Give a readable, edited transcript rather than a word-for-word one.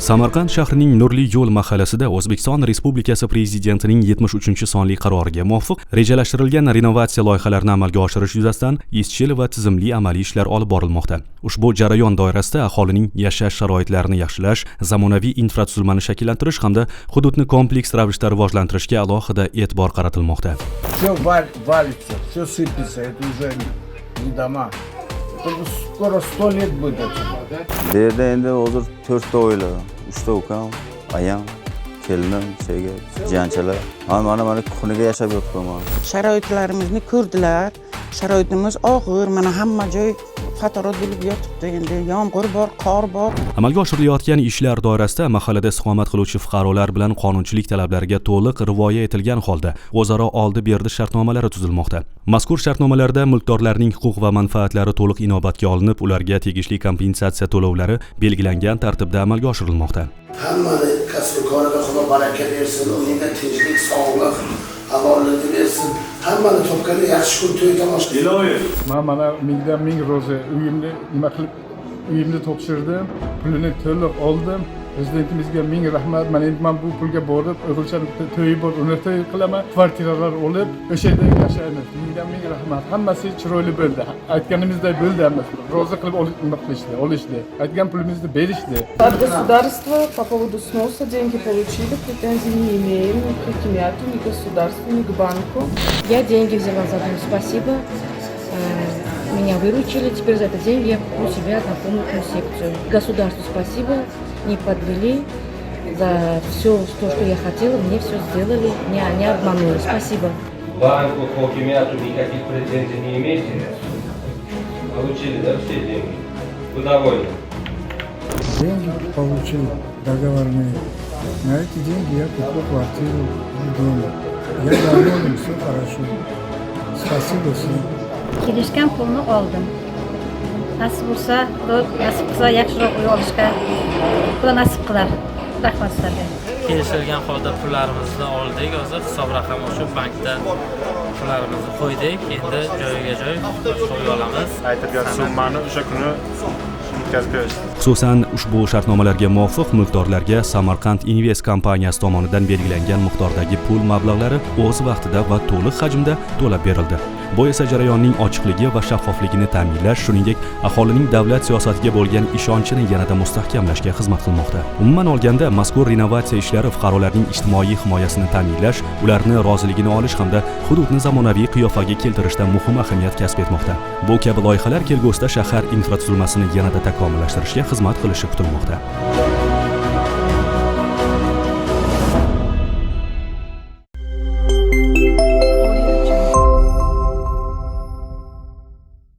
Samarqand shahrining Nurli yo'l mahallasida O'zbekiston Respublikasi Prezidentining 73-sonli qaroriga muvofiq rejalashtirilgan renovatsiya loyihalarini amalga oshirish yuzasidan izchil va tizimli amaliy ishlar olib borilmoqda. Ushbu jarayon doirasida aholining yashash sharoitlarini yaxshilash, zamonaviy infratuzilmani shakllantirish hamda hududni kompleks ravishda rivojlantirishga alohida e'tibor qaratilmoqda. Все валится, все сыпется, это уже не дома. Скоро 100 лет будет отсюда. Derda endi hozir 4 ta oila, 3 ta ukam, ayam, kelinim, jiyanchalar. Mana kuniga yashab yotibman. Sharoitlarimizni ko'rdilar. Sharoitimiz og'ir, mana hamma joy fatorot bo'lib yotibdi. Endi yomg'ir bor, qor bor. Amalga oshirilayotgan ishlar doirasida mahallada istiqomat qiluvchi fuqarolar bilan qonunchilik talablariga to'liq rioya etilgan holda o'zaro oldi-berdi shartnomalari tuzilmoqda. Mazkur shartnomalarda mulkdorlarning huquq va manfaatlari to'liq inobatga olinib, ularga tegishli kompensatsiya to'lovlari belgilangan tartibda amalga oshirilmoqda. Hammani kasb-koriga Xudo baraka bersin, unga tinchlik, sog'lik, halollik bersin. Hammani topgani yaxshi kun to'y tomosha. Iloyim. Mana mingdan ming ro'za uyimni nima qilib uyimni topshirdim, pulini to'liq oldim. Prezidentimizga ming rahmat. Men bu pulga borib, o'g'ilcham to'yi bor, uni to'y qilaman. Kvartiralar olib, o'sha yerda yashaymiz. Mingdan ming rahmat. Hammasi chiroyli bo'ldi. Aytganimizdek bo'ldi hammasi. Ro'za qilib olishdi. Aytgan pulimizni berishdi. От государства по поводу сноса деньги получили, претензий не имеем ни к химиату, ни к государству, ни к банку. Я деньги взяла за дом, спасибо. Меня выручили, теперь за это деньги я куплю себе однокомнатную секцию. Государству спасибо, не подвели, за все то, что я хотела, мне все сделали, не обманули. Спасибо. Банку, химиату никаких претензий не имеете? Получили, да, все деньги? Вы довольны? Деньги получил договорные. На эти деньги я купил квартиру в доме. Я доволен, все хорошо. Спасибо всем. Kelishgan pulni oldim. Nasib bo'lsa, nasib qilsa yaxshiroq uy olishga Xudo nasib qilar. Rahmat sizlarga. Kelishilgan holda pullarimizni oldik, hozir hisob raqami shu bankda pullarimizni qo'ydik. Endi joyiga joy qo'yib olamiz. Aytilgan summani o'sha kuni yetkazib berishdi. Xususan, ushbu shartnomalarga muvofiq mulkdorlarga Samarqand Invest kompaniyasi tomonidan belgilangan miqdordagi pul mablag'lari o'z vaqtida va to'liq hajmda to'lab berildi. Bu esa jarayonning ochiqligi va shaffofligini ta'minlash, shuningdek, aholining davlat siyosatiga bo'lgan ishonchini yanada mustahkamlashga xizmat qilmoqda. Umuman olganda, mazkur renovatsiya ishlari fuqarolarning ijtimoiy himoyasini ta'minlash, ularni roziligini olish hamda hududni zamonaviy qiyofaga keltirishda muhim ahamiyat kasb etmoqda. Bu kabi loyihalar kelgusida shahar infratuzilmasini yanada takomillashtirishga xizmat qilishi kutilmoqda.